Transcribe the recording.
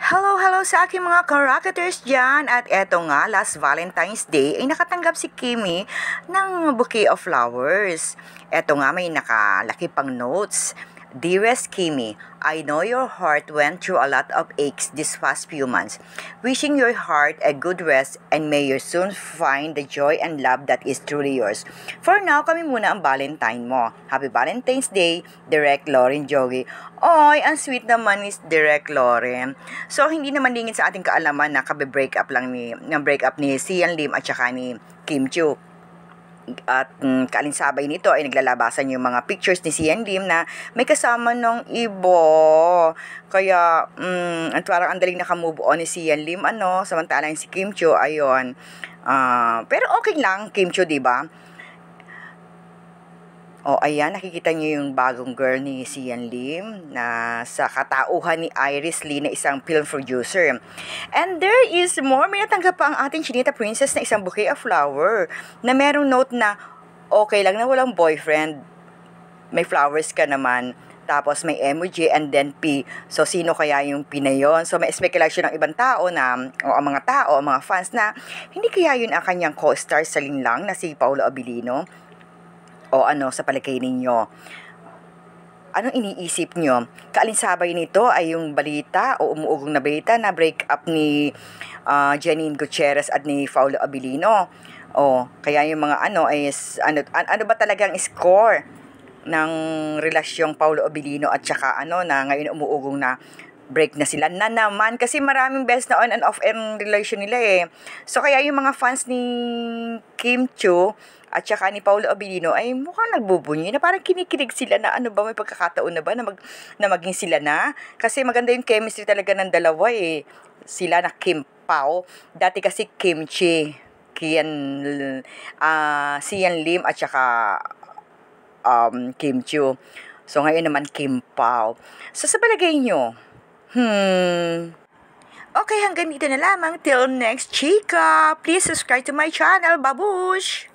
Hello, hello sa aking mga ka-rocketers dyan. At eto nga, last Valentine's Day ay nakatanggap si Kimi ng bouquet of flowers. Eto nga, may nakalaki pang notes. Dearest Kimi, I know your heart went through a lot of aches these past few months. Wishing your heart a good rest and may you soon find the joy and love that is truly yours. For now, kami muna ang Valentine mo. Happy Valentine's Day, Direct Lauren Joey. Oy, ang sweet naman ni Direct Lauren. So, hindi naman lingid sa ating kaalaman na kabe-break up lang break up ni Sian Lim at saka ni Kim Chiu. At kaalinsabay nito ay naglalabasan yung mga pictures ni Sian Lim na may kasama ng ibo. Kaya, parang ang daling nakamove on ni Sian Lim, samantalang si Kim Chiu, ayun. Pero okay lang, Kim Chiu, diba? O, ayan, nakikita niyo yung bagong girl ni Sian Lim na sa katauhan ni Iris Lee na isang film producer. And there is more. May natanggap pa ang ating Chinita Princess na isang bouquet of flower na merong note na okay lang na walang boyfriend. May flowers ka naman. Tapos may emoji and then P. So, sino kaya yung P na yun? So, may speculation ng ibang tao na, o ang mga tao, ang mga fans na, hindi kaya yun ang kanyang co-star sa linlang na si Paolo Abilino? O sa palagay ninyo? Anong iniisip nyo? Kaalinsabay nito ay yung balita o umuugong na balita na break up ni Janine Gutierrez at ni Paolo Abilino. O, kaya yung mga ano ba talagang score ng relasyong Paolo Abilino at saka na ngayon umuugong na break na sila na naman kasi maraming beses na on and off relation nila eh. So kaya yung mga fans ni Kim Chiu at saka ni Paolo Abilino ay mukhang nagbubunyi na parang kinikilig sila na may pagkakataon na ba na maging sila na, kasi maganda yung chemistry talaga ng dalawa eh. Sila na Kim Pao, dati kasi Kimchi, Sian Lim at saka Kim Chiu. So ngayon naman Kim Pao. So sa palagay nyo, okay, hanggang dito na lamang. Till next chika. Please subscribe to my channel. Babush!